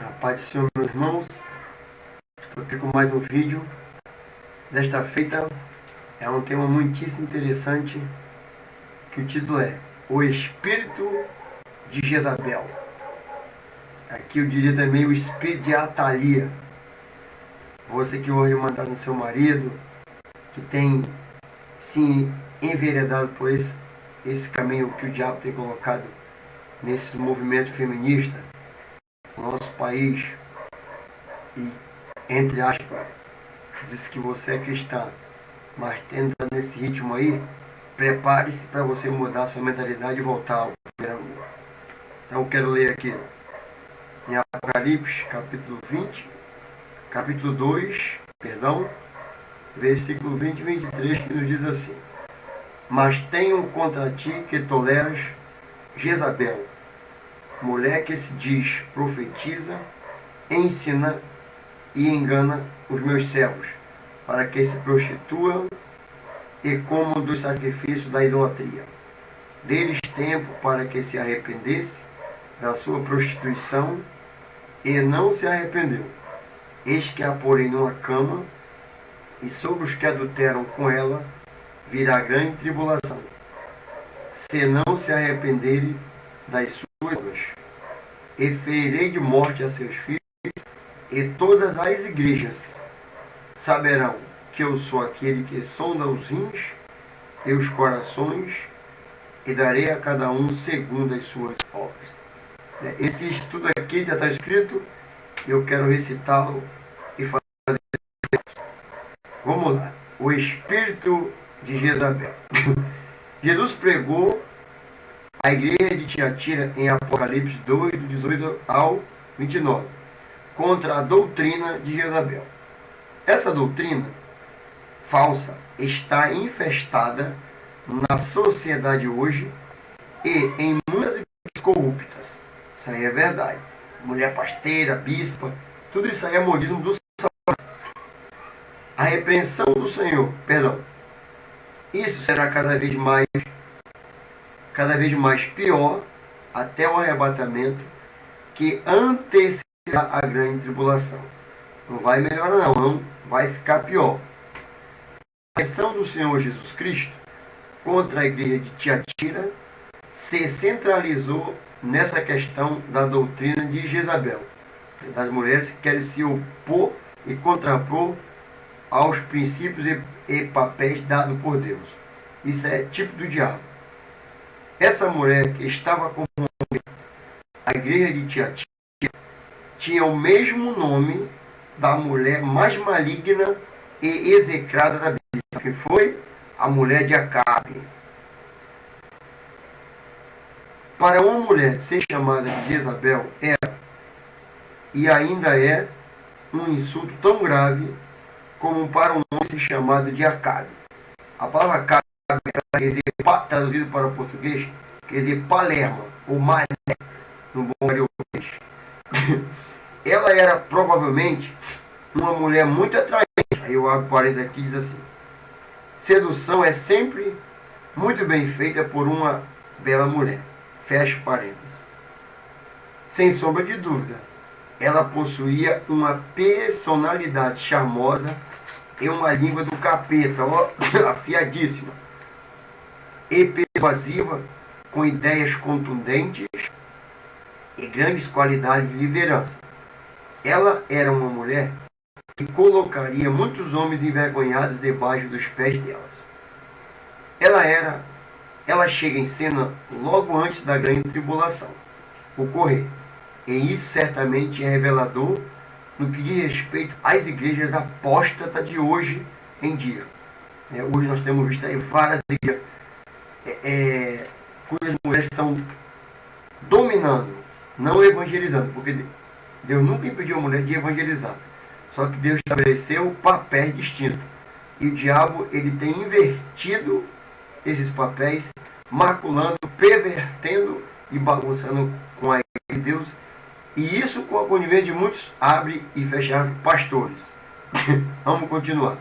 A paz do Senhor, meus irmãos. Estou aqui com mais um vídeo. Desta feita é um tema muitíssimo interessante, que o título é O Espírito de Jezabel. Aqui eu diria também o Espírito de Atalia. Você que hoje manda no seu marido, que tem sim enveredado por esse caminho que o diabo tem colocado nesse movimento feminista no nosso país, e entre aspas, diz que você é cristã, mas tenta nesse ritmo aí, prepare-se para você mudar sua mentalidade e voltar ao primeiro amor. Então eu quero ler aqui em Apocalipse, capítulo 2, versículo 20 e 23, que nos diz assim: Mas tenho contra ti que toleras Jezabel, mulher que se diz profetiza, ensina e engana os meus servos, para que se prostituam e comam dos sacrifícios da idolatria. Deles tempo para que se arrependesse da sua prostituição, e não se arrependeu. Eis que a porei numa cama, e sobre os que adulteram com ela virá grande tribulação, se não se arrependerem das suas obras. E ferirei de morte a seus filhos, e todas as igrejas saberão que eu sou aquele que sonda os rins e os corações, e darei a cada um segundo as suas obras. Esse estudo aqui já está escrito, eu quero recitá-lo e fazer. Vamos lá. O Espírito de Jezabel. Jesus pregou à igreja de Tiatira em Apocalipse 2, do 18 ao 29, contra a doutrina de Jezabel. Essa doutrina falsa está infestada na sociedade hoje e em muitas igrejas corruptas. Isso aí é verdade. Mulher pasteira, bispa, tudo isso aí é modismo do Senhor. A repreensão do Senhor, isso será cada vez mais pior até o arrebatamento, que antecederá a grande tribulação. Não vai melhorar não, vai ficar pior. A repreensão do Senhor Jesus Cristo contra a igreja de Tiatira se centralizou nessa questão da doutrina de Jezabel, das mulheres que querem se opor e contrapor aos princípios e papéis dados por Deus. Isso é tipo do diabo. Essa mulher que estava compondo a igreja de Tiatira tinha o mesmo nome da mulher mais maligna e execrada da Bíblia, que foi a mulher de Acabe. Para uma mulher ser chamada de Jezabel era e ainda é um insulto tão grave como para um homem ser chamado de Acabe. A palavra Acabe, quer dizer, traduzido para o português, quer dizer Palerma ou Malé, no bom português. Ela era provavelmente uma mulher muito atraente. Aí eu abro parênteses aqui e diz assim: sedução é sempre muito bem feita por uma bela mulher. Fecho parênteses. Sem sombra de dúvida, ela possuía uma personalidade charmosa e uma língua do capeta, afiadíssima, e persuasiva, com ideias contundentes e grandes qualidades de liderança. Ela era uma mulher que colocaria muitos homens envergonhados debaixo dos pés delas. Ela chega em cena logo antes da grande tribulação ocorrer, e isso certamente é revelador no que diz respeito às igrejas apóstatas de hoje em dia. Hoje nós temos visto aí várias igrejas cujas mulheres estão dominando, não evangelizando, porque Deus nunca impediu a mulher de evangelizar, só que Deus estabeleceu papéis distintos, e o diabo ele tem invertido esses papéis, maculando, pervertendo e bagunçando com a igreja de Deus, e isso com a conivência de muitos abre e fecha pastores. Vamos continuar.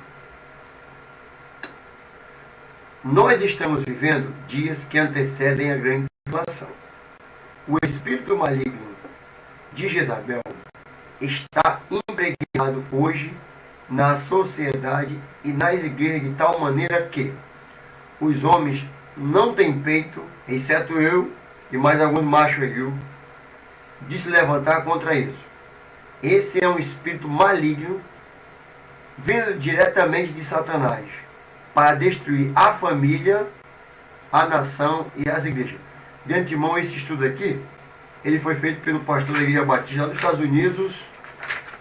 Nós estamos vivendo dias que antecedem a grande tribulação. O espírito maligno de Jezabel está impregnado hoje na sociedade e nas igrejas de tal maneira que os homens não têm peito, exceto eu e mais alguns machos aí, de se levantar contra isso. Esse é um espírito maligno vindo diretamente de Satanás para destruir a família, a nação e as igrejas. De antemão, esse estudo aqui, ele foi feito pelo pastor da Igreja Batista lá dos Estados Unidos.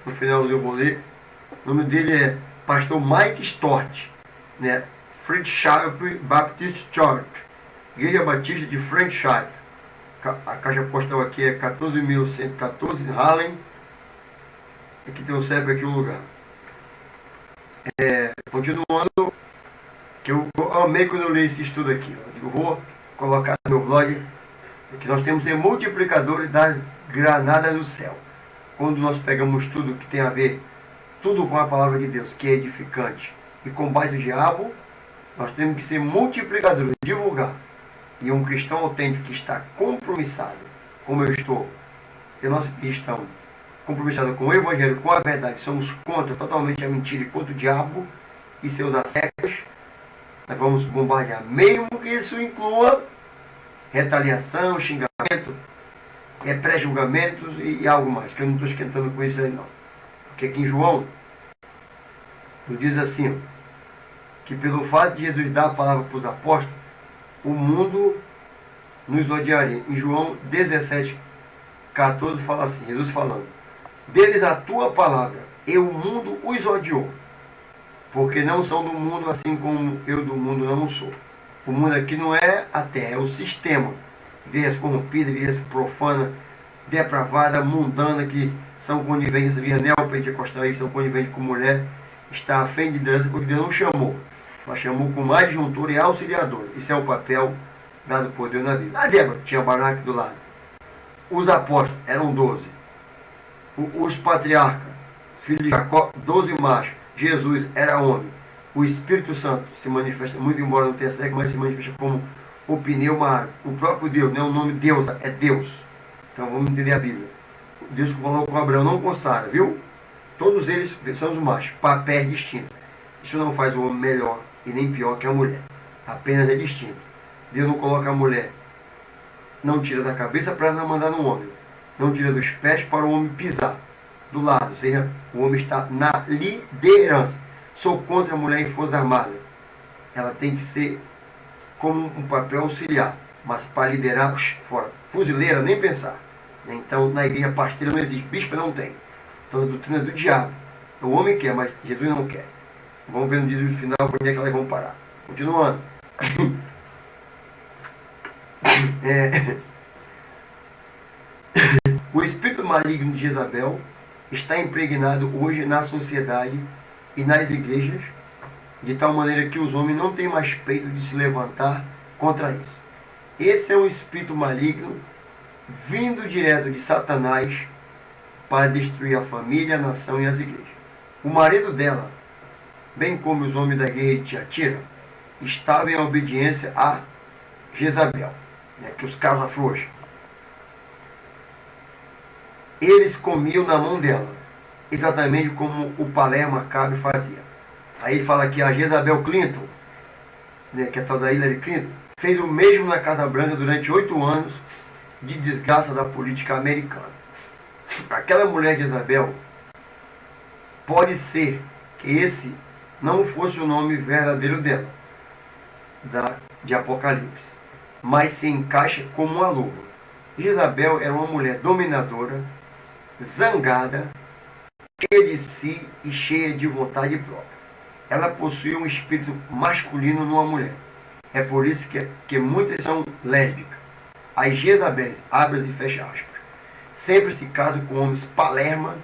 No final eu vou ler. O nome dele é pastor Mike Stott, né? Friendship Baptist Church, Igreja Batista de Friendship. A caixa postal aqui é 14.114 em Harlem. Aqui tem o CEP, aqui o lugar. Continuando, que eu amei quando eu li esse estudo aqui. Eu vou colocar no meu blog que nós temos multiplicadores das granadas do céu. Quando nós pegamos tudo que tem a ver, tudo com a palavra de Deus, que é edificante, e combate o diabo, nós temos que ser multiplicadores, divulgar. E um cristão autêntico que está compromissado, como eu estou, e nós cristãos compromissados com o Evangelho, com a verdade, somos contra totalmente a mentira e contra o diabo e seus assédios, nós vamos bombardear, mesmo que isso inclua retaliação, xingamento, pré-julgamentos e algo mais, que eu não estou esquentando com isso aí não. Porque aqui em João, nos diz assim, que pelo fato de Jesus dar a palavra para os apóstolos, o mundo nos odiaria. Em João 17:14 fala assim, Jesus falando, deles a tua palavra, e o mundo os odiou, porque não são do mundo assim como eu do mundo não sou. O mundo aqui não é a terra, é o sistema. Igrejas corrompidas, igrejas profanas, depravadas, mundanas, que são coniventes, igrejas neopentecostais, que são coniventes com mulher, está à frente de Deus, porque Deus não chamou. Mas chamou com adjuntor e auxiliador. Isso é o papel dado por Deus na Bíblia. A Débora tinha Baraque do lado. Os apóstolos eram 12. Os patriarcas, filhos de Jacó, 12 machos. Jesus era homem. O Espírito Santo se manifesta, muito embora não tenha sexo, mas se manifesta como o pneuma, o próprio Deus, não é o nome Deusa, é Deus. Então vamos entender a Bíblia. Deus que falou com Abraão, não com Sara, viu? Todos eles são os machos, papéis distintos. Isso não faz o homem melhor e nem pior que a mulher. Apenas é distinto. Deus não coloca a mulher, não tira da cabeça para não mandar no homem. Não tira dos pés para o homem pisar do lado. Ou seja, o homem está na liderança. Sou contra a mulher em força armada. Ela tem que ser como um papel auxiliar. Mas para liderar, fora. Fuzileira, nem pensar. Então, na igreja pasteira não existe. Bispo não tem. Então, a doutrina é do diabo. O homem quer, mas Jesus não quer. Vamos ver no dia final para onde é que elas vão parar. Continuando. O espírito maligno de Jezabel está impregnado hoje na sociedade e nas igrejas, de tal maneira que os homens não têm mais peito de se levantar contra isso. Esse é um espírito maligno vindo direto de Satanás para destruir a família, a nação e as igrejas. O marido dela, bem como os homens da igreja de Tiatira, estavam em obediência a Jezabel, né, que os caras afrouxam. Eles comiam na mão dela, exatamente como o Palermo Acabe fazia. Aí ele fala que a Jezabel Clinton, né, que é a tal da Hillary Clinton, fez o mesmo na Casa Branca durante 8 anos de desgraça da política americana. Aquela mulher de Jezabel, pode ser que esse não fosse o nome verdadeiro dela, de Apocalipse, mas se encaixa como uma luva. Jezabel era uma mulher dominadora, zangada, cheia de si e cheia de vontade própria. Ela possuía um espírito masculino numa mulher. É por isso que muitas são lésbicas. As Jezabéis, abre e fecha aspas, sempre se casam com homens palerma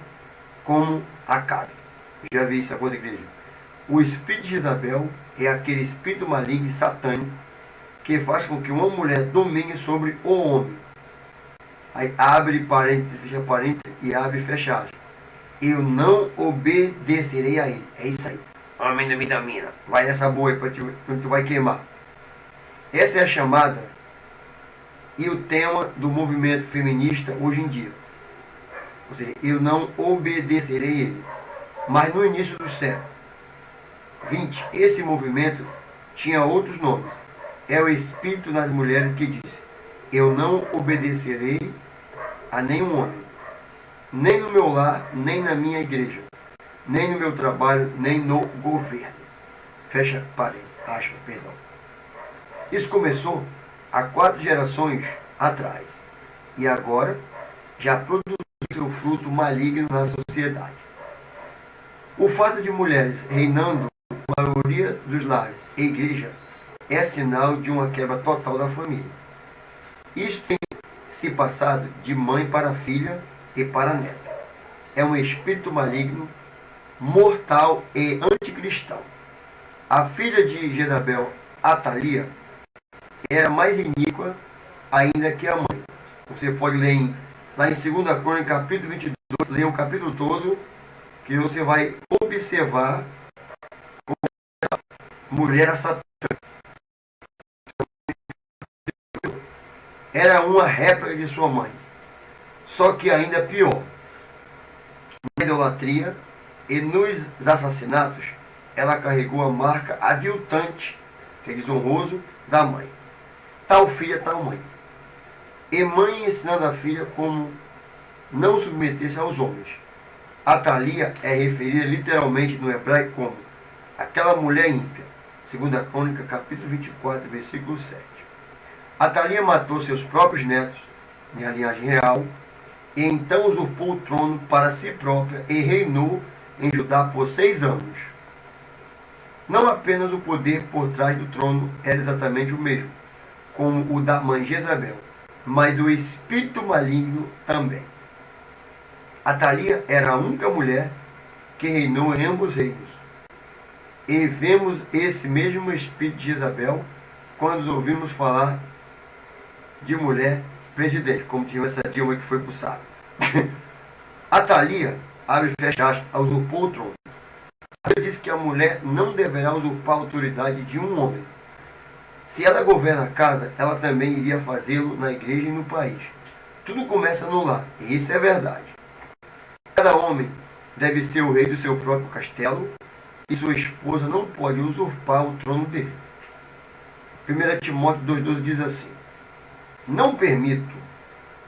como Acabe. Já vi isso em algumas igrejas. O espírito de Jezabel é aquele espírito maligno e satânico que faz com que uma mulher domine sobre o homem. Aí abre parênteses, fecha parênteses e abre e fecha aspas. Eu não obedecerei a ele. É isso aí. Homem da vitamina. Vai nessa boa aí para tu vai queimar. Essa é a chamada e o tema do movimento feminista hoje em dia. Ou seja, eu não obedecerei a ele. Mas no início do século 20, esse movimento tinha outros nomes. É o espírito das mulheres que diz: eu não obedecerei a nenhum homem, nem no meu lar, nem na minha igreja, nem no meu trabalho, nem no governo. Fecha parênteses, aspas, perdão. Isso começou há 4 gerações atrás e agora já produziu seu fruto maligno na sociedade. O fato de mulheres reinando na maioria dos lares e igreja é sinal de uma quebra total da família. Isso tem se passado de mãe para filha e para neta. É um espírito maligno, mortal e anticristão. A filha de Jezabel, Atalia, era mais iníqua ainda que a mãe. Você pode ler lá em 2 Crônicas, capítulo 22, ler o capítulo todo, que você vai observar como essa mulher satânica era uma réplica de sua mãe, só que ainda pior. Na idolatria e nos assassinatos, ela carregou a marca aviltante, que é desonroso, da mãe. Tal filha, tal mãe. E mãe ensinando a filha como não submeter-se aos homens. Atalia é referida literalmente no hebraico como aquela mulher ímpia. 2 Crônica, capítulo 24, versículo 7. Atalia matou seus próprios netos, na linhagem real, e então usurpou o trono para si própria e reinou em Judá por 6 anos. Não apenas o poder por trás do trono era exatamente o mesmo, como o da mãe Jezabel, mas o espírito maligno também. Atalia era a única mulher que reinou em ambos os reinos. E vemos esse mesmo espírito de Jezabel quando ouvimos falar de mulher presidente, como tinha essa Dilma que foi pro saco. Atalia, abre e fecha aspas, usurpou o trono. Ela disse que a mulher não deverá usurpar a autoridade de um homem. Se ela governa a casa, ela também iria fazê-lo na igreja e no país. Tudo começa no lar, e isso é verdade. Cada homem deve ser o rei do seu próprio castelo, e sua esposa não pode usurpar o trono dele. 1 Timóteo 2,12 diz assim: não permito,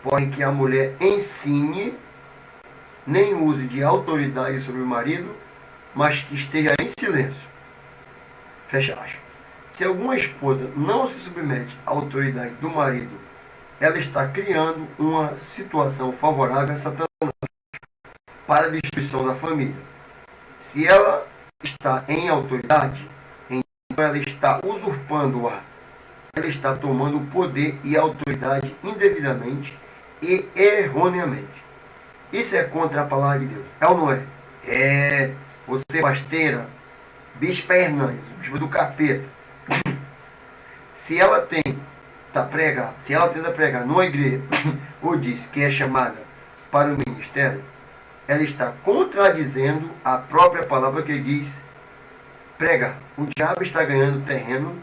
porém, que a mulher ensine, nem use de autoridade sobre o marido, mas que esteja em silêncio. Fecha aspas. Se alguma esposa não se submete à autoridade do marido, ela está criando uma situação favorável a Satanás para a destruição da família. Se ela está em autoridade, então ela está usurpando-a. Ela está tomando o poder e a autoridade indevidamente e erroneamente. Isso é contra a palavra de Deus. É ou não é? É. Você, pasteira, bispa Hernandes, bispa do capeta. Se ela tenta pregar numa igreja ou diz que é chamada para o ministério, ela está contradizendo a própria palavra que diz pregar. O diabo está ganhando terreno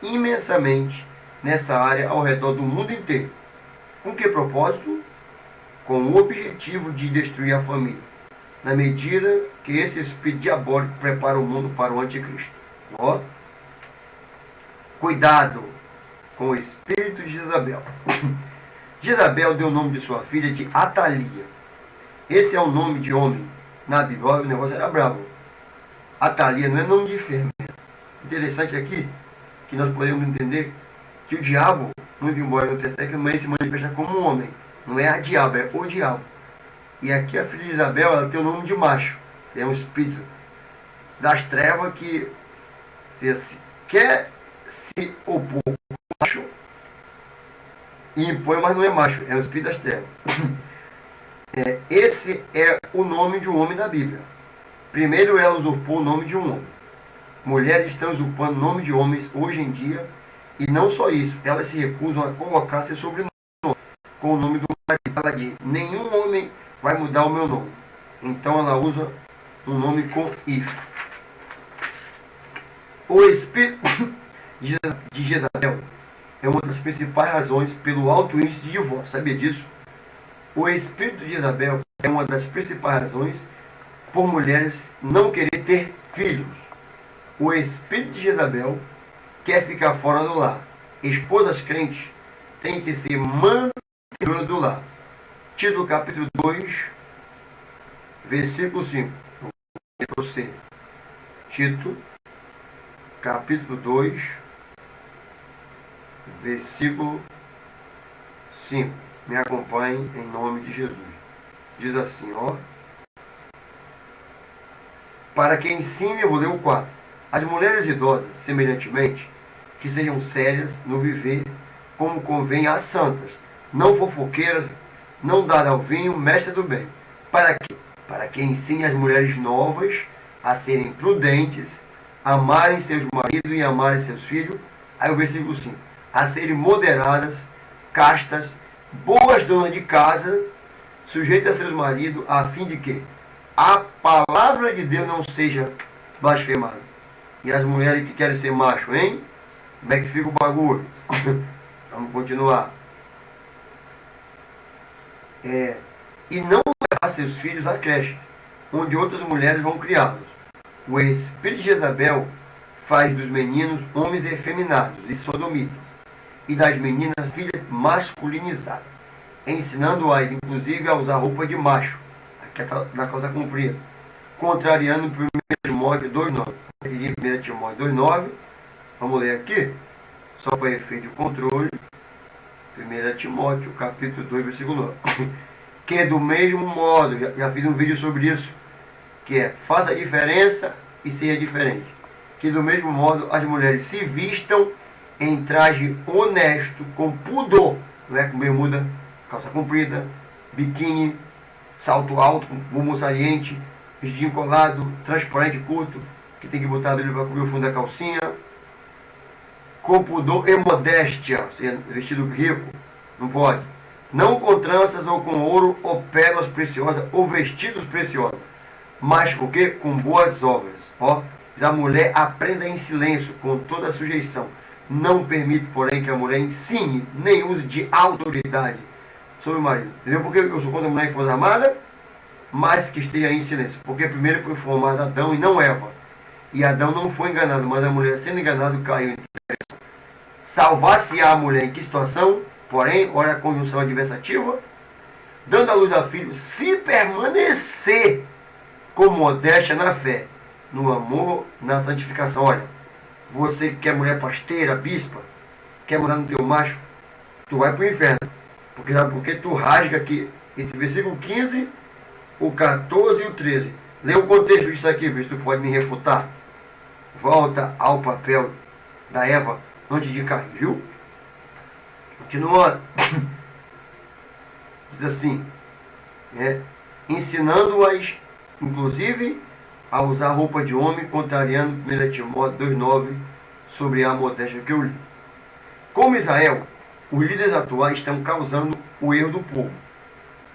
imensamente nessa área ao redor do mundo inteiro. Com que propósito? Com o objetivo de destruir a família, na medida que esse espírito diabólico prepara o mundo para o anticristo. Ó, cuidado com o espírito de Jezabel. Jezabel deu o nome de sua filha de Atalia. Esse é o nome de homem. Na Bíblia o negócio era bravo. Atalia não é nome de enfermeira. Interessante aqui que nós podemos entender que o diabo, muito embora não tenha que se manifesta como um homem. Não é a diabo, é o diabo. E aqui a filha de Isabel, ela tem o nome de macho. É um espírito das trevas que se quer se opor ao macho e impõe, mas não é macho, é um espírito das trevas. Esse é o nome de um homem da Bíblia. Primeiro ela usurpou o nome de um homem. Mulheres estão usurpando o nome de homens hoje em dia, e não só isso, elas se recusam a colocar seu sobrenome com o nome do marido. Ela diz: nenhum homem vai mudar o meu nome. Então ela usa um nome com if. O espírito de Jezabel é uma das principais razões pelo alto índice de divórcio. Sabia disso? O espírito de Jezabel é uma das principais razões por mulheres não querer ter filhos. O espírito de Jezabel quer ficar fora do lar. Esposas crentes têm que ser mantenedoras do lar. Tito capítulo 2, versículo 5. Para você. Tito capítulo 2, versículo 5. Me acompanhe em nome de Jesus. Diz assim, ó. Para que ensine, eu vou ler o 4. As mulheres idosas, semelhantemente, que sejam sérias no viver, como convém às santas, não fofoqueiras, não dar ao vinho, mestre do bem. Para quê? Para que ensine as mulheres novas a serem prudentes, amarem seus maridos e amarem seus filhos. Aí o versículo 5. A serem moderadas, castas, boas donas de casa, sujeitas a seus maridos, a fim de que a palavra de Deus não seja blasfemada. E as mulheres que querem ser macho, hein? Como é que fica o bagulho? Vamos continuar. E não levar seus filhos à creche, onde outras mulheres vão criá-los. O espírito de Jezabel faz dos meninos homens efeminados e sodomitas, e das meninas filhas masculinizadas, ensinando-as inclusive a usar roupa de macho, que é da calça comprida, contrariando 1 Timóteo 2,9. 1 Timóteo 2,9, vamos ler aqui, só para efeito de controle. 1 Timóteo, capítulo 2, versículo 9. Que é do mesmo modo, já fiz um vídeo sobre isso, que é, faça a diferença e seja diferente. Que do mesmo modo as mulheres se vistam em traje honesto, com pudor, não é com bermuda, calça comprida, biquíni, salto alto, bumbum saliente, vestidinho colado, transparente curto, que tem que botar a Bíblia para cobrir o fundo da calcinha, com pudor e modéstia, ou seja, vestido rico, não pode. Não com tranças ou com ouro ou pérolas preciosas ou vestidos preciosos, mas com que? Com boas obras. Ó, a mulher aprenda em silêncio, com toda a sujeição. Não permite, porém, que a mulher ensine nem use de autoridade sobre o marido. Entendeu? Porque eu sou contra a mulher que fosse amada, mas que esteja em silêncio. Porque primeiro foi formado Adão e não Eva. E Adão não foi enganado, mas a mulher sendo enganada caiu em traição. Salvar-se-á a mulher em que situação? Porém, olha a conjunção adversativa. Dando à luz a filho, se permanecer com modéstia na fé, no amor, na santificação. Olha, você que quer mulher pasteira, bispa, quer morar no teu macho, tu vai para o inferno. Porque, sabe por quê? Tu rasga aqui esse versículo 15, o 14 e o 13. Lê o contexto disso aqui, vê se tu pode me refutar. Volta ao papel da Eva antes de cair, viu? Continua. Diz assim, ensinando-as, inclusive, a usar roupa de homem, contrariando 1 Timóteo 2,9 sobre a modéstia que eu li. Como Israel, os líderes atuais estão causando o erro do povo.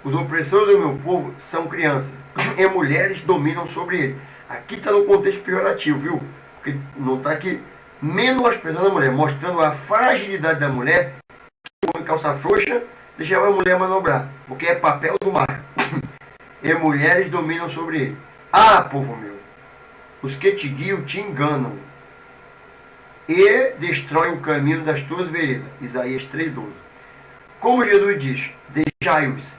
Os opressores do meu povo são crianças, e mulheres dominam sobre ele. Aqui está no contexto pejorativo, viu? Porque não está aqui menosprezando a mulher, mostrando a fragilidade da mulher, que o homem calça frouxa deixava a mulher manobrar, porque é papel do mar. E mulheres dominam sobre ele. Ah, povo meu, os que te guiam te enganam e destrói o caminho das tuas veredas. Isaías 3,12. Como Jesus diz, deixai-os,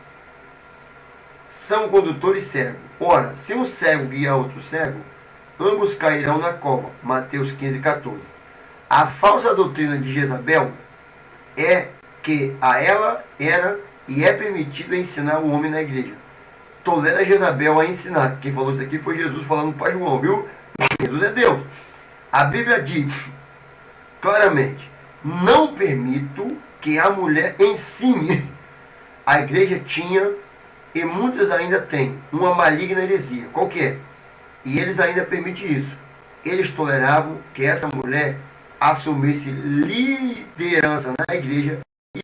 são condutores cegos. Ora, se um cego guia outro cego, ambos cairão na cova. Mateus 15,14. A falsa doutrina de Jezabel é que a ela era e é permitido ensinar o homem na igreja. Tolera Jezabel a ensinar. Quem falou isso aqui foi Jesus falando para João, viu? Jesus é Deus. A Bíblia diz claramente, não permito que a mulher ensine. A igreja tinha, e muitas ainda têm, uma maligna heresia. Qual que é? E eles ainda permitem isso. Eles toleravam que essa mulher assumisse liderança na igreja. E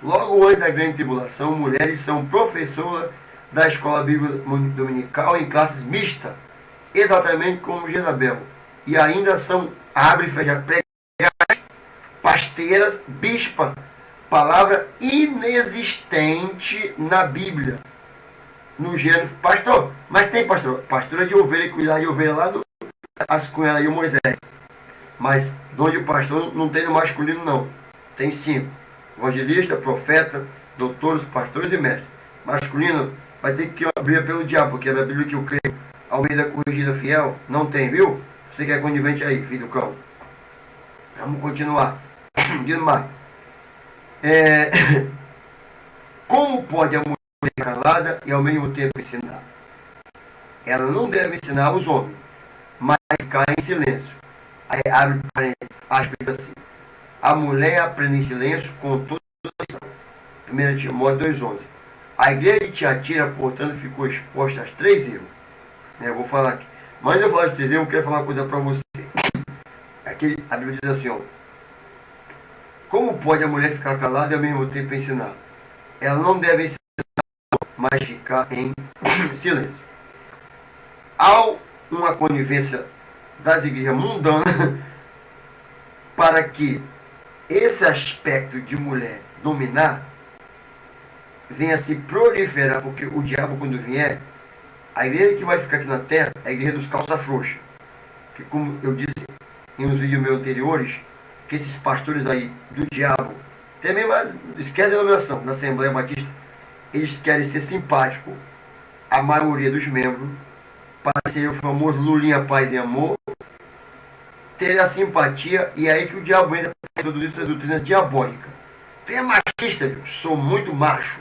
logo antes da grande tribulação, mulheres são professoras da escola bíblica dominical em classes mistas, exatamente como Jezabel. E ainda são, abre e fecha, pasteiras, bispa, palavra inexistente na Bíblia. No gênero, pastor, mas tem pastora de ovelha e cuidar de ovelha lá do as cunhadas de Moisés. Mas onde o pastor não tem no masculino, não. Tem 5: evangelista, profeta, doutores, pastores e mestres. Masculino vai ter que abrir pelo diabo, porque a Bíblia que eu creio, Almeida Corrigida Fiel, não tem, viu? Você que é conivente aí, filho do cão. Vamos continuar. Diz mais. Como pode a mulher ser calada e ao mesmo tempo ensinar? Ela não deve ensinar os homens, mas ficar em silêncio. Aí abre aspas assim: a mulher aprende em silêncio com toda a ação. 1 Timóteo 2,11. A igreja de Tiatira, portanto, ficou exposta às 3 erros. Eu vou falar aqui. Mas antes de eu falar de 3 erros, eu quero falar uma coisa para você. Aqui, a Bíblia diz assim: ó, como pode a mulher ficar calada e ao mesmo tempo ensinar? Ela não deve ensinar, mas ficar em silêncio. Há uma conivência das igrejas mundanas para que esse aspecto de mulher dominar venha a se proliferar, porque o diabo, quando vier, a igreja que vai ficar aqui na terra é a igreja dos calça frouxa, que, como eu disse em uns vídeos meus anteriores, que esses pastores aí do diabo, até mesmo esquece a denominação da Assembleia Batista, eles querem ser simpáticos à maioria dos membros, para ser o famoso Lulinha Paz e Amor, ter a simpatia, e é aí que o diabo entra para tudo isso, é doutrina diabólica. Tu é machista, viu? Sou muito macho.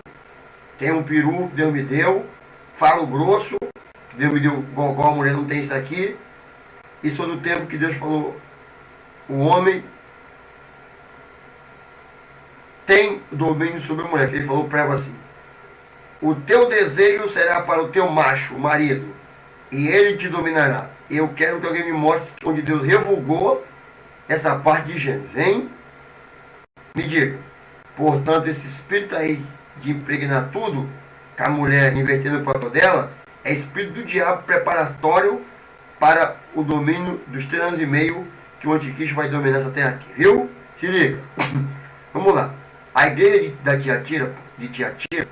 Tem um peru que Deus me deu, falo grosso, que Deus me deu gogó, a mulher não tem isso aqui, e sou do tempo que Deus falou, o homem tem domínio sobre a mulher, que ele falou para ela assim: o teu desejo será para o teu macho, o marido, e ele te dominará. Eu quero que alguém me mostre onde Deus revogou essa parte de Gênesis, hein? Me diga. Portanto, esse espírito aí de impregnar tudo, com a mulher invertendo o papel dela, é espírito do diabo preparatório para o domínio dos 3 anos e meio que o anticristo vai dominar essa terra aqui, viu? Se liga. Vamos lá. A igreja de Tiatira,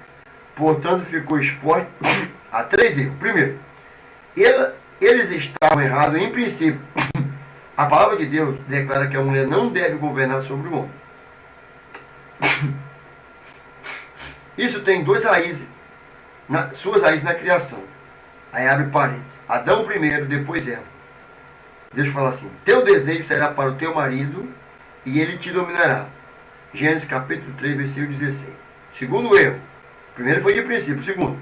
portanto, ficou exposta a 3 erros. Primeiro, eles estavam errados em princípio. A palavra de Deus declara que a mulher não deve governar sobre o homem. Isso tem 2 raízes, suas raízes na criação. Aí abre parênteses. Adão primeiro, depois Eva. Deus fala assim: teu desejo será para o teu marido e ele te dominará. Gênesis capítulo 3, versículo 16. Segundo erro. Primeiro foi de princípio. Segundo,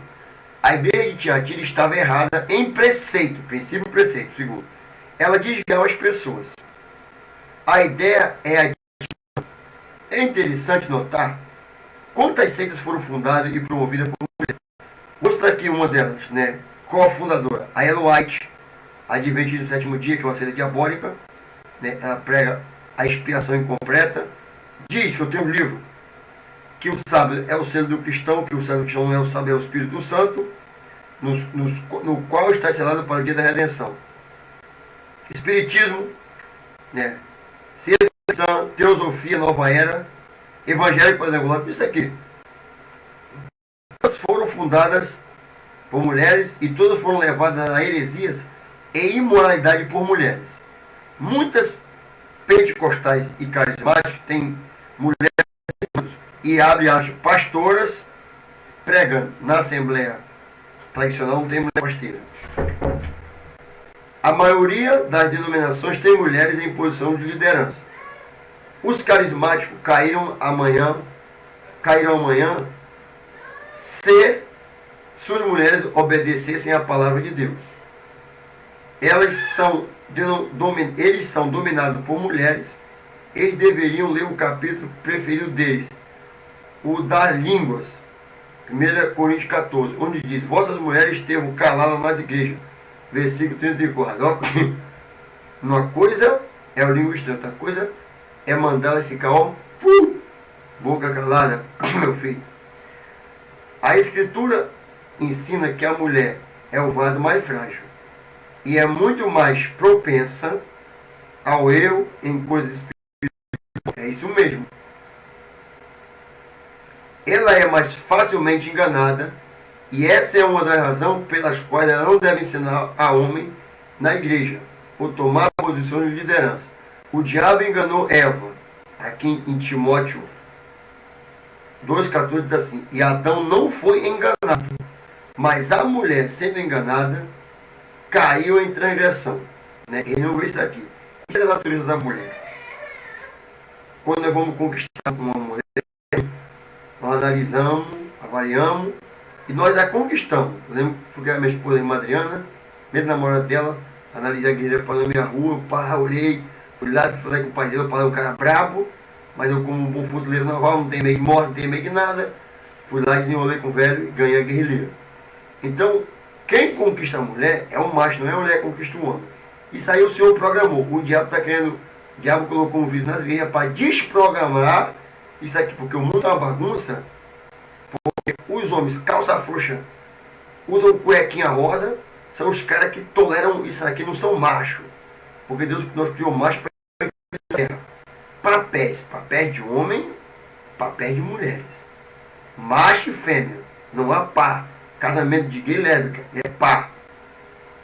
a igreja de Tiatira estava errada em preceito. Princípio e preceito. Segundo, ela desviava as pessoas. A ideia é a... É interessante notar quantas seitas foram fundadas e promovidas por mulheres. Vou citar aqui uma delas, né? Qual a fundadora? A Ellen White, Adventista do Sétimo Dia, que é uma seita diabólica, né? Ela prega a expiação incompleta. Diz que eu tenho um livro que o sábado é o selo do cristão, que o selo do cristão não é o sábado, é o Espírito Santo, no qual está selado para o dia da redenção. Espiritismo, né? Ciência cristã, teosofia, nova era, evangélico quadrangular, isso aqui. Todas foram fundadas por mulheres e todas foram levadas a heresias e imoralidade por mulheres. Muitas pentecostais e carismáticas têm mulheres e abre aspas, pastoras pregando. Na Assembleia tradicional não tem mulher pasteira. A maioria das denominações tem mulheres em posição de liderança. Os carismáticos caíram amanhã se suas mulheres obedecessem à palavra de Deus. Eles são dominados por mulheres. Eles deveriam ler o capítulo preferido deles, o das línguas, 1 Coríntios 14, onde diz: vossas mulheres estejam caladas nas igrejas, versículo 34. Uma coisa é o língua estranha, outra coisa é mandar ela ficar, boca calada, meu filho. A Escritura ensina que a mulher é o vaso mais frágil e é muito mais propensa ao erro em coisas espirituais. É isso mesmo. ela é mais facilmente enganada, e essa é uma das razões pelas quais ela não deve ensinar a homem na igreja, ou tomar posição de liderança. O diabo enganou Eva, aqui em Timóteo 2,14 diz assim: e Adão não foi enganado, mas a mulher, sendo enganada, caiu em transgressão. Né? Ele não viu isso aqui. Isso é a natureza da mulher. Quando nós vamos conquistar uma mulher, nós analisamos, avaliamos e nós a conquistamos. Eu lembro que fui com a minha esposa, a irmã Adriana, mesmo namorada dela, analisei a igreja para na minha rua, pá, olhei, fui lá, falei com o pai dele, o pai é um cara brabo, mas eu, como um bom fuzileiro naval, não tem meio de morte, não tem meio de nada, fui lá, desenrolei com o velho e ganhei a guerrilheira. Então, quem conquista a mulher é o macho, não é a mulher que conquista o homem. Isso aí o Senhor programou. O diabo está querendo, o diabo colocou um vídeo nas igrejas para desprogramar isso aqui, porque o mundo é uma bagunça. Porque os homens, calça frouxa, usam cuequinha rosa, são os caras que toleram isso aqui, não são machos. Porque Deus nos criou macho para a terra. Papéis de homem, papéis de mulheres. Macho e fêmea, não há par. Casamento de gay e lésbica é par.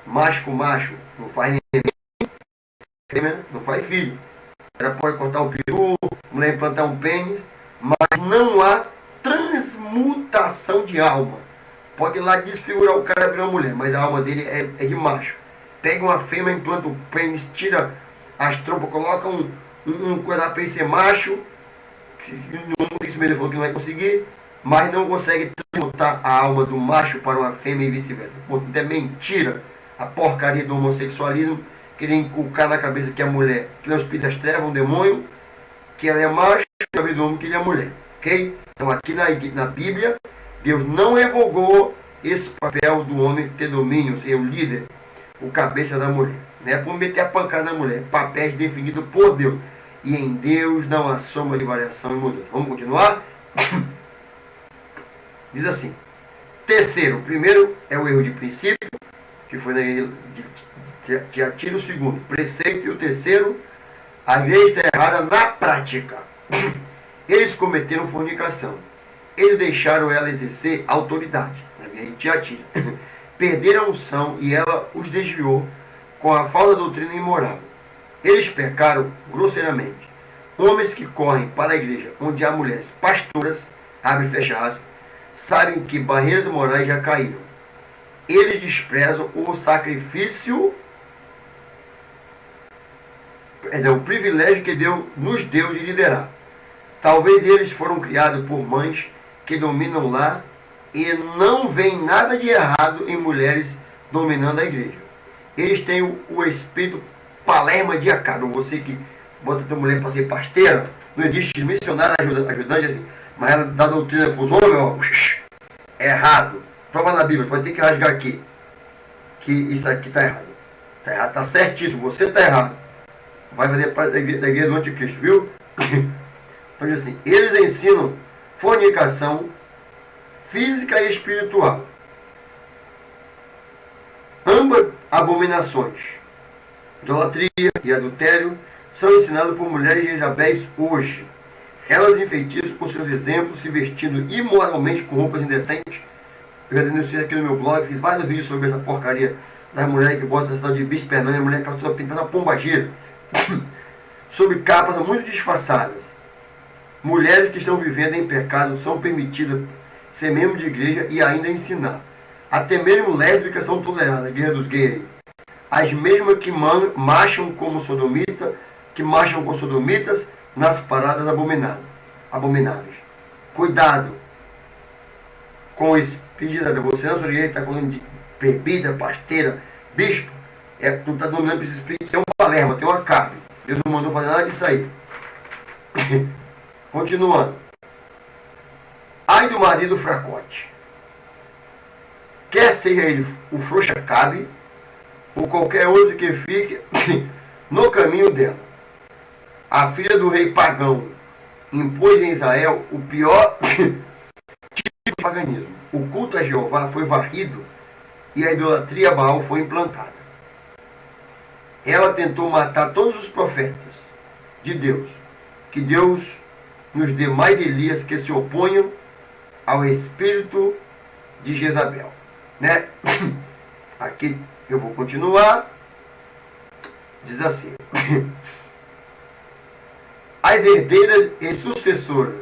Macho com macho não faz neném, fêmea não faz filho. Ela pode cortar o peru, mulher implantar um pênis, mas não há transmutação de alma. Pode ir lá desfigurar o cara virar mulher, mas a alma dele é de macho. Pega uma fêmea, implanta o pênis, tira as trompas, coloca um coisa para ser macho. Isso mesmo falou que não vai conseguir, mas não consegue transmutar a alma do macho para uma fêmea e vice-versa. Portanto, é mentira a porcaria do homossexualismo, querer inculcar na cabeça que a mulher, que é o espírito das trevas, um demônio, que ela é macho, e a vida do homem que ele é mulher. Ok? Então aqui na Bíblia, Deus não revogou esse papel do homem ter domínio, ser o líder, o cabeça da mulher. Não é por meter a pancada na mulher, papéis definidos por Deus. E em Deus não há soma de variação e mudança. Vamos continuar? Diz assim: terceiro, primeiro é o erro de princípio, que foi na igreja de Tiatira. O segundo, preceito. E o terceiro, a igreja está errada na prática. Eles cometeram fornicação. Eles deixaram ela exercer autoridade na igreja de Tiatira. Perderam a unção e ela os desviou com a falsa doutrina imoral. Eles pecaram grosseiramente. Homens que correm para a igreja onde há mulheres pastoras, abre e fecha aspas, sabem que barreiras morais já caíram. Eles desprezam o sacrifício, o privilégio que Deus nos deu de liderar. Talvez eles foram criados por mães que dominam lá e não veem nada de errado em mulheres dominando a igreja. Eles têm o espírito Palerma de Acabe. Você que bota a tua mulher para ser pasteira, não existe missionário ajudante assim, mas ela dá doutrina para os homens, ó, é errado. Prova na Bíblia, tu vai ter que rasgar aqui. Que isso aqui está errado. Está errado, está certíssimo, você está errado. Vai fazer parte da igreja do anticristo, viu? Então diz assim, eles ensinam fornicação física e espiritual. Ambas abominações, idolatria e adultério, são ensinadas por mulheres de Jezabéis hoje. Elas enfeitiçam com seus exemplos, se vestindo imoralmente com roupas indecentes. Eu já denunciei aqui no meu blog, fiz vários vídeos sobre essa porcaria das mulheres que botam essa tal de bispernânia, mulher que toda pintada uma pombagira, sobre capas muito disfarçadas. Mulheres que estão vivendo em pecado são permitidas ser membros de igreja e ainda ensinar. Até mesmo lésbicas são toleradas, a igreja dos gays. As mesmas que marcham como sodomita, que marcham com sodomitas nas paradas abomináveis. Cuidado com esse pedido. Você na sua igreja está falando de presbítero, pasteira, bispo. Tu está dominando esse espírito. Tem um Palerma, tem uma carne. Deus não mandou fazer nada disso aí. Continuando. Ai do marido fracote. Quer seja ele o frouxa-cabe, ou qualquer outro que fique no caminho dela. A filha do rei pagão impôs em Israel o pior tipo de paganismo. O culto a Jeová foi varrido e a idolatria a Baal foi implantada. Ela tentou matar todos os profetas de Deus. Que Deus nos dê mais Elias que se oponham ao espírito de Jezabel, né? Aqui eu vou continuar. Diz assim: as herdeiras e sucessoras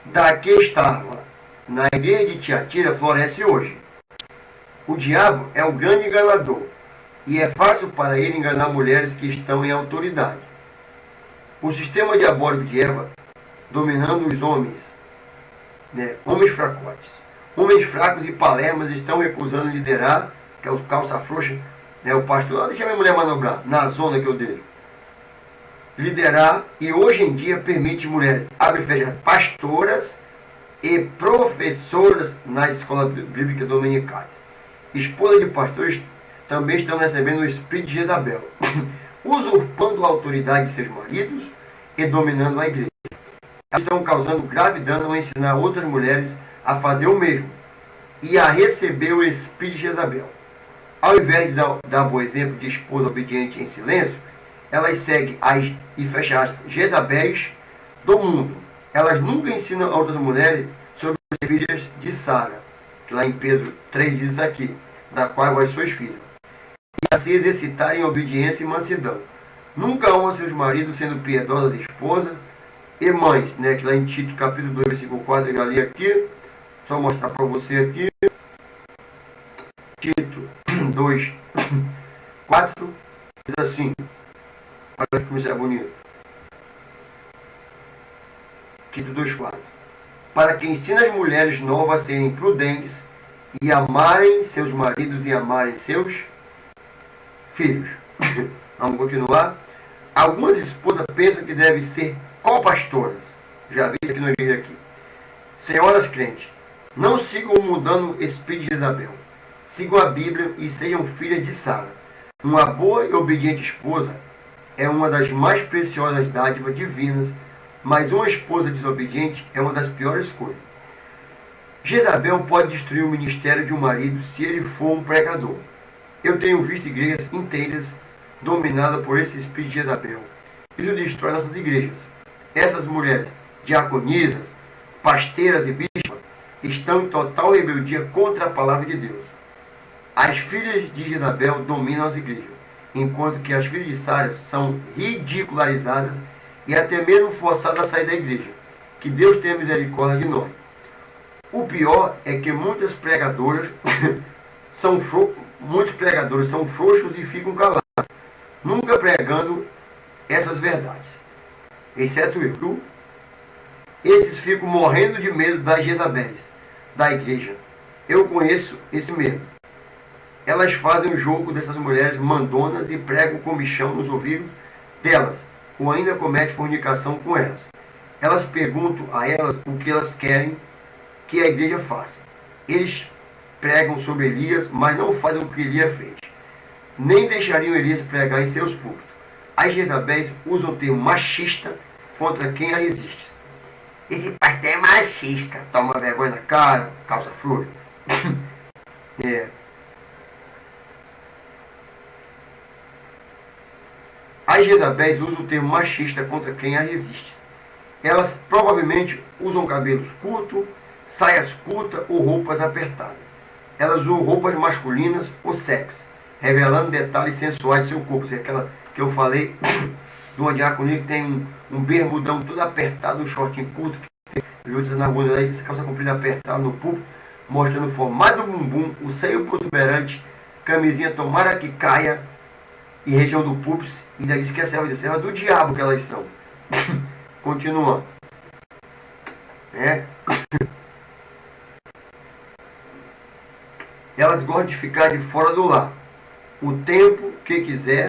da que estava na igreja de Tiatira floresce hoje. O diabo é um grande enganador, e é fácil para ele enganar mulheres que estão em autoridade. O sistema diabólico de Eva, dominando os homens, né, homens fracotes. Homens fracos e palermas estão recusando liderar, que é os calça frouxa, né, o pastor, deixa minha mulher manobrar, na zona que eu deixo. Liderar, e hoje em dia permite mulheres, abre e fecha, pastoras e professoras nas escolas bíblicas dominicais. Esposas de pastores também estão recebendo o espírito de Jezabel, usurpando a autoridade de seus maridos e dominando a igreja. Elas estão causando grave dano ao ensinar outras mulheres a fazer o mesmo e a receber o espírito de Jezabel. Ao invés de dar bom exemplo de esposa obediente em silêncio, elas seguem as, e fecha aspas, Jezabéis do mundo. Elas nunca ensinam a outras mulheres sobre as filhas de Sara, que lá em Pedro 3 diz aqui, da qual vós sois filhos, e a se exercitarem em obediência e mansidão. Nunca amam seus maridos, sendo piedosas esposas e mães, né? Que lá em Tito capítulo 2, versículo 4, eu já li aqui, só mostrar para você aqui, Tito 2, 4, diz assim, olha como isso é bonito, Tito 2, 4, para que ensine as mulheres novas a serem prudentes e amarem seus maridos e amarem seus filhos. Vamos continuar. Algumas esposas pensam que devem ser co-pastoras. Já vi isso aqui na igreja aqui. Senhoras crentes, não sigam mudando o espírito de Jezabel. Sigam a Bíblia e sejam filhas de Sara. Uma boa e obediente esposa é uma das mais preciosas dádivas divinas, mas uma esposa desobediente é uma das piores coisas. Jezabel pode destruir o ministério de um marido se ele for um pregador. Eu tenho visto igrejas inteiras dominadas por esse espírito de Jezabel. Isso destrói nossas igrejas. Essas mulheres, diaconisas, pasteiras e bispas, estão em total rebeldia contra a palavra de Deus. As filhas de Jezabel dominam as igrejas, enquanto que as filhas de Sara são ridicularizadas e até mesmo forçadas a sair da igreja. Que Deus tenha misericórdia de nós. O pior é que muitos pregadores são frouxos e ficam calados, nunca pregando essas verdades, exceto eu. Esses ficam morrendo de medo das Jezabéis da igreja. Eu conheço esse medo. Elas fazem o jogo dessas mulheres mandonas e pregam comichão nos ouvidos delas, ou ainda cometem fornicação com elas. Elas perguntam a elas o que elas querem que a igreja faça. Eles pregam sobre Elias, mas não fazem o que Elias fez. Nem deixariam Elias pregar em seus púlpitos. As Jezabéis usam o termo machista contra quem a resiste. Esse pastor é machista. Toma vergonha na cara, calça frouxa. As Jezabéis usam o termo machista contra quem a resiste. Elas provavelmente usam cabelos curtos, saias curtas ou roupas apertadas. Elas usam roupas masculinas ou sexy, revelando detalhes sensuais de seu corpo. Aquela que eu falei de uma diaconia que tem um bermudão todo apertado, um shortinho curto, que tem outras na rua, essa calça comprida apertada no púlpito, mostrando o formato do bumbum, o seio protuberante, camisinha tomara que caia, e região do púlpito, e ainda diz que é serva do diabo que elas são. Continuando. Elas gostam de ficar de fora do lar o tempo que quiser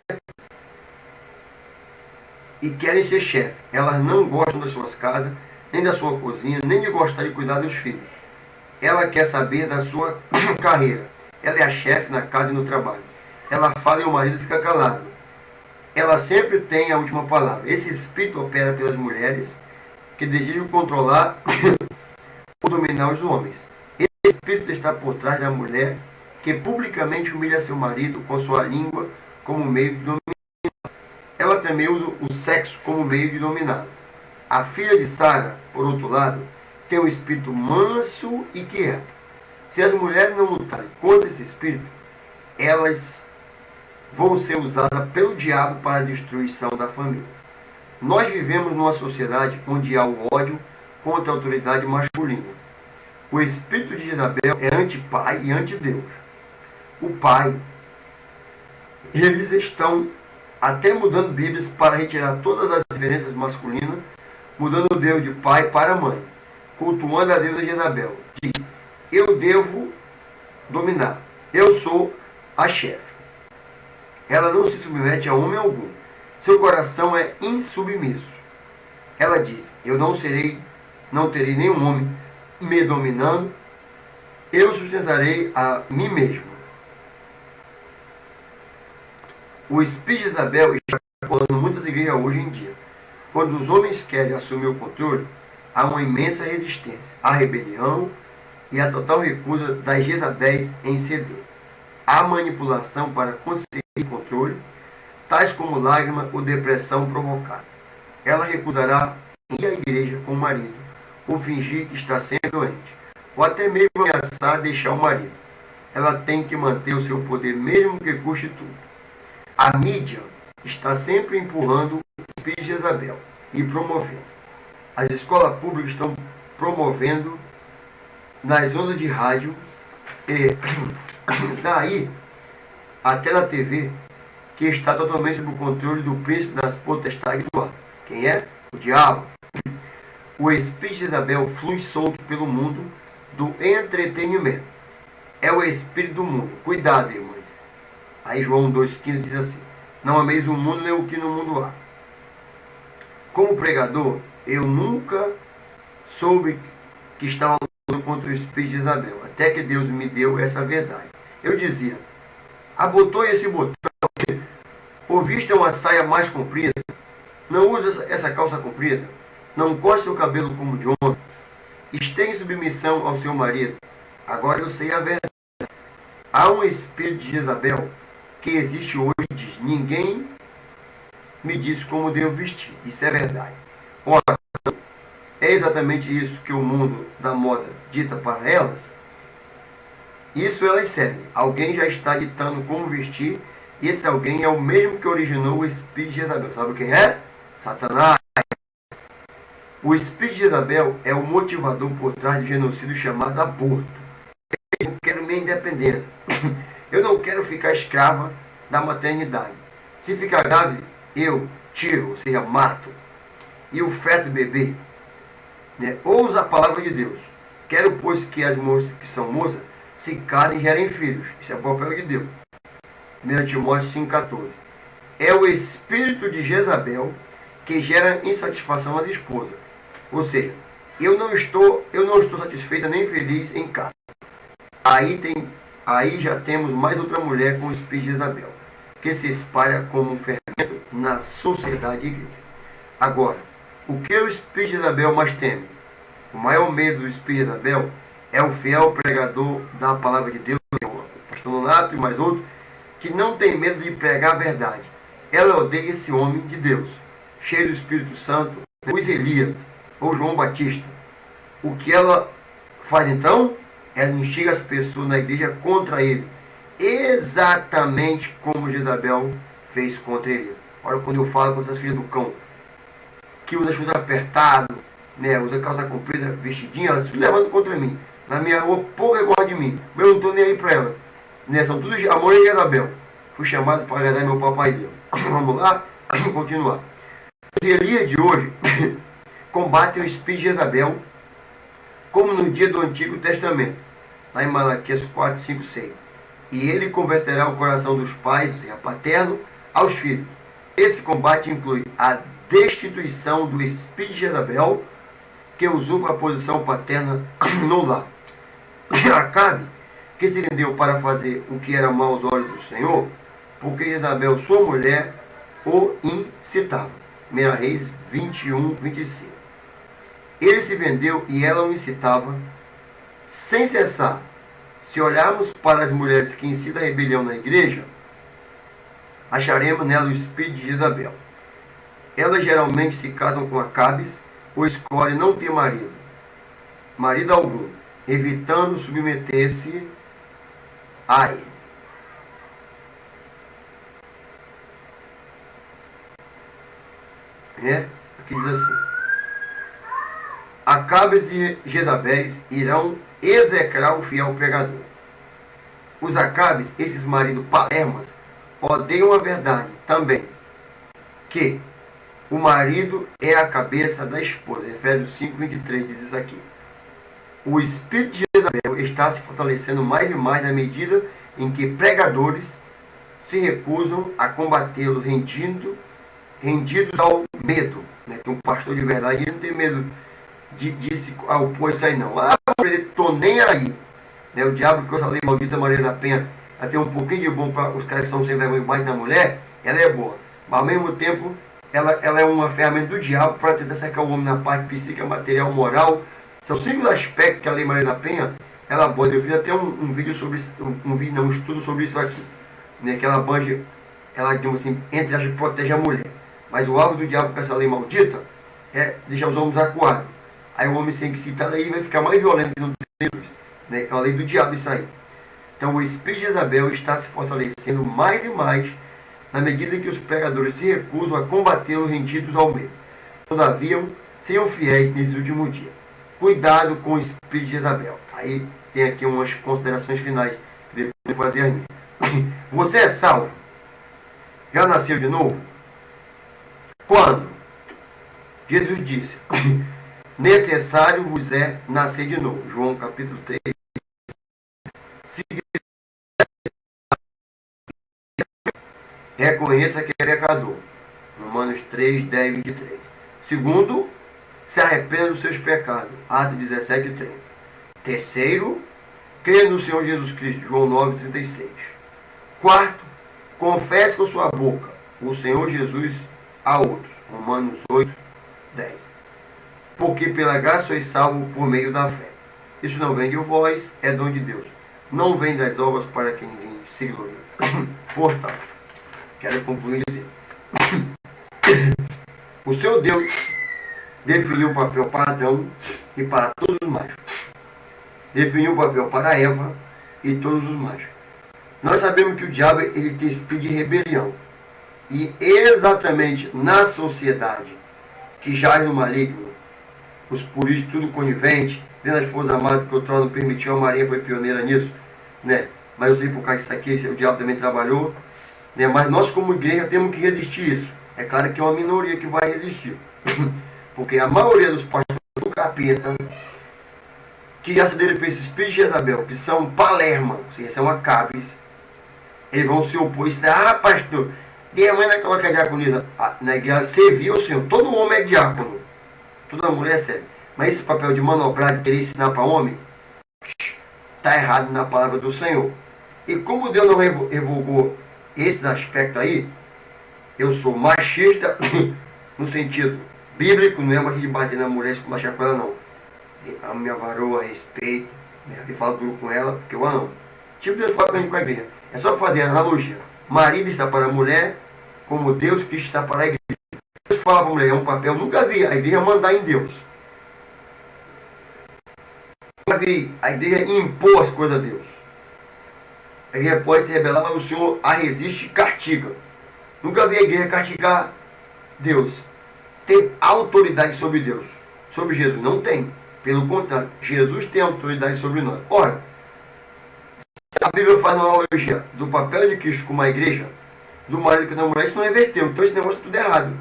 e querem ser chefe. Elas não gostam das suas casas, nem da sua cozinha, nem de gostar de cuidar dos filhos. Ela quer saber da sua carreira. Ela é a chefe na casa e no trabalho. Ela fala e o marido fica calado. Ela sempre tem a última palavra. Esse espírito opera pelas mulheres que desejam controlar ou dominar os homens. Esse espírito está por trás da mulher que publicamente humilha seu marido com sua língua como meio de dominar. Ela também usa o sexo como meio de dominar. A filha de Sara, por outro lado, tem um espírito manso e quieto. Se as mulheres não lutarem contra esse espírito, elas vão ser usadas pelo diabo para a destruição da família. Nós vivemos numa sociedade onde há o ódio contra a autoridade masculina. O espírito de Jezabel é anti-pai e anti-Deus. O pai, eles estão até mudando Bíblias para retirar todas as referências masculinas, mudando o Deus de pai para mãe, cultuando a deusa Jezabel. Diz: eu devo dominar, eu sou a chefe. Ela não se submete a homem algum. Seu coração é insubmisso. Ela diz: eu não terei nenhum homem me dominando, eu sustentarei a mim mesmo. O espírito de Jezabel está colando muitas igrejas hoje em dia. Quando os homens querem assumir o controle, há uma imensa resistência, a rebelião e a total recusa das Jezabéis em ceder. Há manipulação para conseguir controle, tais como lágrima ou depressão provocada. Ela recusará ir à igreja com o marido, ou fingir que está sempre doente, ou até mesmo ameaçar deixar o marido. Ela tem que manter o seu poder mesmo que custe tudo. A mídia está sempre empurrando o espírito de Jezabel e promovendo. As escolas públicas estão promovendo nas ondas de rádio e daí até na TV, que está totalmente sob o controle do príncipe das potestades do ar. Quem é? O diabo. O espírito de Jezabel flui solto pelo mundo do entretenimento. É o espírito do mundo. Cuidado, irmãs. Aí João 2,15 diz assim: não ameis o mundo nem o que no mundo há. Como pregador, eu nunca soube que estava lutando contra o espírito de Jezabel, até que Deus me deu essa verdade. Eu dizia: abotoe esse botão, ou vista uma saia mais comprida, não use essa calça comprida, não corte seu cabelo como de homem, esteja em submissão ao seu marido. Agora eu sei a verdade. Há um espírito de Jezabel que existe hoje e diz: ninguém me disse como devo vestir. Isso é verdade. Ora, é exatamente isso que o mundo da moda dita para elas? Isso elas seguem. Alguém já está ditando como vestir, e esse alguém é o mesmo que originou o espírito de Jezabel. Sabe quem é? Satanás. O espírito de Jezabel é o motivador por trás do genocídio chamado aborto. Eu quero minha independência. Eu não quero ficar escrava da maternidade. Se ficar grávida, eu tiro, ou seja, mato. E o feto bebê, né? Ouça a palavra de Deus. Quero, pois, que as moças que são moças se casem e gerem filhos. Isso é o papel de Deus. 1 Timóteo 5,14. É o espírito de Jezabel que gera insatisfação às esposas. Ou seja, eu não estou satisfeita nem feliz em casa. Aí já temos mais outra mulher com o espírito de Jezabel, que se espalha como um fermento na sociedade e igreja. Agora, o que o espírito de Jezabel mais teme? O maior medo do espírito de Jezabel é o fiel pregador da palavra de Deus, o pastor Nonato e mais outro, que não tem medo de pregar a verdade. Ela odeia esse homem de Deus, cheio do Espírito Santo, os Elias ou João Batista. O que ela faz então? Ela instiga as pessoas na igreja contra ele, exatamente como Jezabel fez contra ele. Olha, quando eu falo contra as filhas do cão, que usa chute apertado, né, usa calça comprida, vestidinha, elas ficam levando contra mim. Na minha rua, pouco gosta de mim, mas eu não estou nem aí para ela. Né, são tudo amor e Jezabel. Fui chamado para agradar meu papai Deus. Vamos lá? Continuar. Os Elias de hoje combatem o espírito de Jezabel, como no dia do Antigo Testamento, lá em Malaquias 4, 5, 6. E ele converterá o coração dos pais, ou seja, paterno, aos filhos. Esse combate inclui a destituição do espírito de Jezabel, que usurpa a posição paterna no lar. Acabe, que se rendeu para fazer o que era mal aos olhos do Senhor, porque Jezabel, sua mulher, o incitava. 1 Reis 21, 25. Ele se vendeu e ela o incitava sem cessar. Se olharmos para as mulheres que incitam a rebelião na igreja, acharemos nela o espírito de Jezabel. Elas geralmente se casam com Acabes ou escolhem não ter marido. marido algum, evitando submeter-se a ele. Aqui diz assim: Acabes e Jezabéis irão execrar o fiel pregador. Os Acabes, esses maridos palermas, odeiam a verdade também, que o marido é a cabeça da esposa. Efésios 5:23 diz isso aqui. O espírito de Jezabel está se fortalecendo mais e mais na medida em que pregadores se recusam a combatê-los, rendidos ao medo. Que um pastor de verdade não tem medo de se opor isso aí não. Estou nem aí. O diabo que essa lei maldita Maria da Penha ela tem um pouquinho de bom para os caras que são sem vergonha mais da mulher, ela é boa. Mas ao mesmo tempo, ela é uma ferramenta do diabo para tentar cercar o homem na parte psíquica, material, moral. São 5 aspectos que a lei Maria da Penha ela aborda. Eu fiz até um vídeo sobre isso, um estudo sobre isso aqui. Que ela abrange, ela, digamos assim, entre as protege a mulher. Mas o alvo do diabo com essa lei maldita é deixar os homens acuados. Aí o homem sem excitado aí vai ficar mais violento que não tem Jesus. É uma lei do diabo isso aí. Então o espírito de Jezabel está se fortalecendo mais e mais na medida que os pregadores se recusam a combatê-lo rendidos ao medo. Todavia, sejam fiéis nesse último dia. Cuidado com o espírito de Jezabel. Aí tem aqui umas considerações finais que depois eu vou fazer as minhas. Você é salvo? Já nasceu de novo? Quando? Jesus disse: necessário vos é nascer de novo. João capítulo 3. Reconheça que é pecador. Romanos 3, 10, 23. Segundo, se arrependa dos seus pecados. Atos 17, 30. Terceiro, crê no Senhor Jesus Cristo. João 9, 36. Quarto, confesse com sua boca o Senhor Jesus a outros. Romanos 8, 10. Porque pela graça sois salvo por meio da fé. Isso não vem de vós, é dom de Deus. Não vem das obras para que ninguém se glorie. Portanto, quero concluir dizendo: o seu Deus definiu o papel para Adão e para todos os machos. Definiu o papel para Eva e todos os machos. Nós sabemos que o diabo ele tem espírito de rebelião. E exatamente na sociedade que jaz no maligno, os políticos tudo conivente, dentro das Forças Armadas que o trono permitiu, a Marinha foi pioneira nisso, mas eu sei por causa disso aqui, o diabo também trabalhou, mas nós como igreja temos que resistir isso. É claro que é uma minoria que vai resistir, porque a maioria dos pastores do capeta que já cederam para esse espírito de Jezabel, que são palerma, ou seja, são acabes, eles vão se opor. Pastor, Deus manda colocar diaconisa na igreja servir o Senhor. Todo homem é diácono, toda mulher serve. Mas esse papel de manobrar, de querer ensinar para homem, está errado na palavra do Senhor. E como Deus não revogou esses aspectos aí, eu sou machista no sentido bíblico, não é uma de bater na mulher, esculachar com ela, não. A minha varoa, respeito, eu falo tudo com ela, porque eu amo. Tipo Deus fala com a igreja. É só fazer a analogia. Marido está para a mulher, como Deus Cristo está para a igreja. Deus fala para a mulher, é um papel, nunca vi a igreja mandar em Deus. Nunca vi a igreja impor as coisas a Deus. A igreja pode se rebelar, mas o Senhor a resiste e castiga. Nunca vi a igreja castigar Deus. Tem autoridade sobre Deus. Sobre Jesus não tem. Pelo contrário, Jesus tem autoridade sobre nós. Ora, a Bíblia faz uma analogia do papel de Cristo com uma igreja, do marido com a mulher, isso não reverteu. Então esse negócio é tudo errado.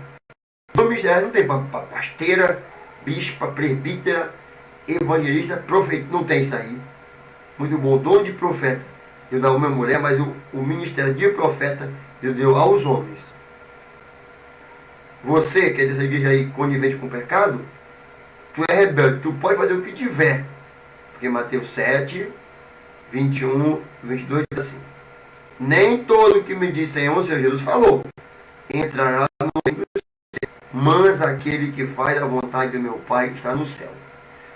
No ministério não tem pasteira, bispa, presbítera, evangelista, profeta. Não tem isso aí. Muito bom. Dono de profeta Deus dá a uma mulher, mas o ministério de profeta Deus deu aos homens. Você que é dessa igreja aí conivente com o pecado, tu é rebelde, tu pode fazer o que tiver. Porque Mateus 7, 21, 22 diz assim: nem todo que me diz Senhor, Senhor, Jesus falou, entrará no reino do céu, mas aquele que faz a vontade do meu Pai que está no céu.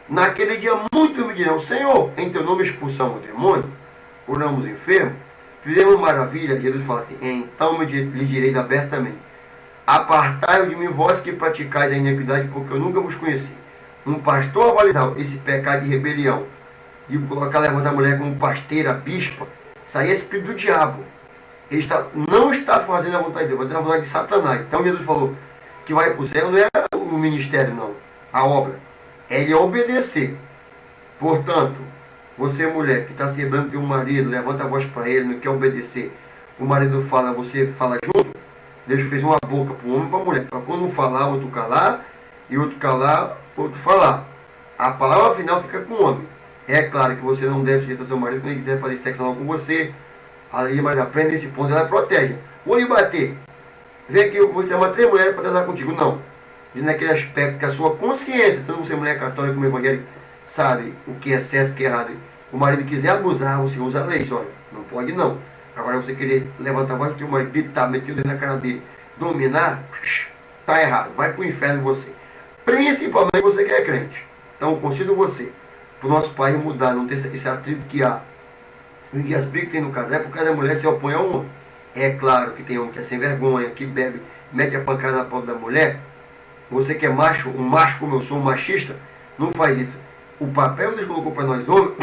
Naquele dia muitos me dirão: Senhor, em teu nome expulsamos o demônio, curamos enfermos, fizemos maravilha. Jesus fala assim: então lhes direi abertamente: apartai-vos de mim, vós que praticais a iniquidade, porque eu nunca vos conheci. um pastor avalizar esse pecado de rebelião, de colocar, levantar a mulher como pasteira, bispa, isso aí é espírito do diabo. Ele não está fazendo a vontade de Deus, vai ter a vontade de Satanás. Então Jesus falou que vai para o céu, não é o ministério não, a obra. É ele obedecer. Portanto, você mulher que está se rebelando com o marido, levanta a voz para ele, não quer obedecer. O marido fala, você fala junto. Deus fez uma boca para o homem e para a mulher. Para quando um falar, outro calar, e outro calar, outro falar. A palavra final fica com o homem. É claro que você não deve sujeitar seu marido quando ele quiser fazer sexo anal com você. A lei mas aprende esse ponto, ela protege. Vou lhe bater. Vem aqui, eu vou chamar 3 mulheres para transar contigo. Não. E naquele aspecto que a sua consciência, tanto você mulher católica como evangélica, sabe o que é certo e o que é errado. O marido quiser abusar, você usa a lei. Olha, não pode não. Agora você querer levantar a voz do teu marido, gritar, meter o dedo na cara dele, dominar, tá errado. Vai pro inferno você. Principalmente você que é crente. Então eu consigo você, para o nosso país mudar, não ter esse atrito que há. E as brigas que tem no casal é porque a mulher se opõe ao homem. É claro que tem homem que é sem vergonha, que bebe, mete a pancada na pauta da mulher. Você que é macho, um macho como eu sou, um machista, não faz isso. O papel que Deus colocou para nós homens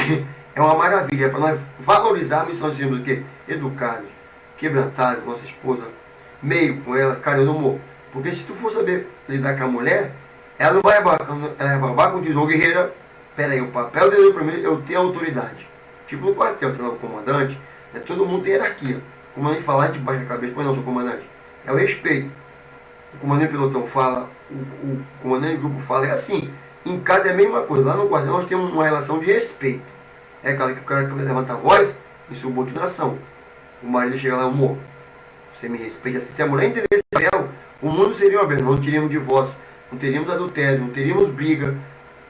é uma maravilha, é para nós valorizar a missão de sermos o quê? Educados, quebrantados, nossa esposa, meio com ela, cara, eu não morro. Porque se tu for saber lidar com a mulher, ela não vai babar com diz, ô guerreira, peraí, o papel dele para mim, eu tenho autoridade. Tipo no quartel, tem lá o comandante, né, todo mundo tem hierarquia. O comandante fala, a gente baixa a cabeça, pois não, sou comandante. É o respeito. O comandante pilotão fala, o comandante do grupo fala, é assim. Em casa é a mesma coisa. Lá no quartel nós temos uma relação de respeito. É claro que o cara que levanta a voz, em subordinação. O marido chega lá, amor, você me respeita assim. Se a mulher entendesse esse papel, o mundo seria uma vez. Não teríamos divórcio, não teríamos adultério, não teríamos briga,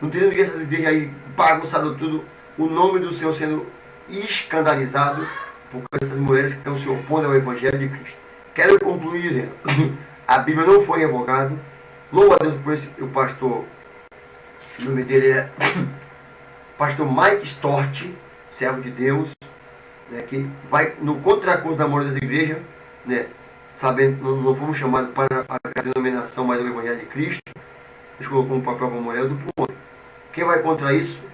não teríamos essas brigas aí bagunçado tudo. O nome do Senhor sendo escandalizado por causa dessas mulheres que estão se opondo ao Evangelho de Cristo. Quero concluir dizendo, a Bíblia não foi revogada. Louva a Deus por esse o pastor, o nome dele é pastor Mike Stort, servo de Deus, né, que vai no contracurso da moral das igrejas, né, sabendo, não fomos chamados para a denominação, mas o Evangelho de Cristo. Deus colocou um papel para a mulher do povo. Quem vai contra isso?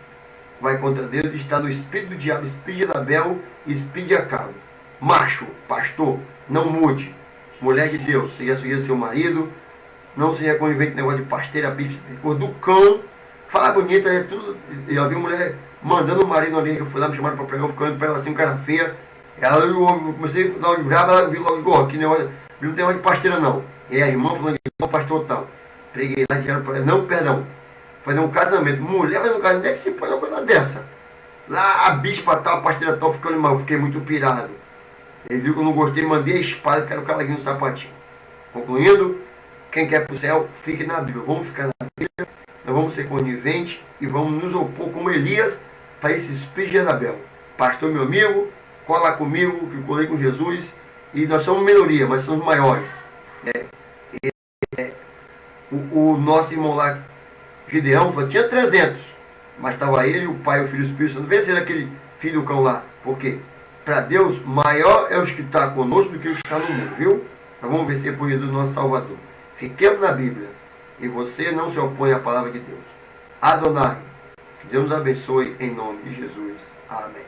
Vai contra Deus, está no espírito do diabo, espírito de Isabel, espírito de Acabe. Macho, pastor, não mude. Mulher de Deus, seja sujeito ao seu marido, não seja conivente com negócio de pasteira, bíblia, coisa do cão. Fala bonita, é tudo. Eu já vi uma mulher mandando o marido ali, que eu fui lá, me chamaram para pregar, eu fiquei olhando para ela assim, um cara feia. Ela, eu comecei a dar uma brava, ela viu logo, igual, que negócio, não tem negócio de pasteira não. E a irmã falando que o pastor tal. Preguei lá, dijeron para ela, não, perdão. Fazer um casamento. Mulher fazendo um casamento, onde é que se põe uma coisa dessa? Lá a bispa tal, a pasteira tal, ficando mal, fiquei muito pirado. Ele viu que eu não gostei, mandei a espada, quero o calaguinho no sapatinho. Concluindo, quem quer pro céu, fique na Bíblia. Vamos ficar na Bíblia, nós vamos ser coniventes e vamos nos opor como Elias para esse espírito de Jezabel. Pastor, meu amigo, cola comigo, que colei com Jesus, e nós somos minoria, mas somos maiores. O nosso irmão lá, Gideão, falou, tinha 300, mas estava ele, o Pai, o Filho e o Espírito Santo, vencendo aquele filho do cão lá. Por quê? Para Deus, maior é os que está conosco do que os que está no mundo, viu? Nós vamos vencer por Jesus, nosso Salvador. Fiquemos na Bíblia, e você não se opõe à palavra de Deus. Adonai, que Deus nos abençoe em nome de Jesus. Amém.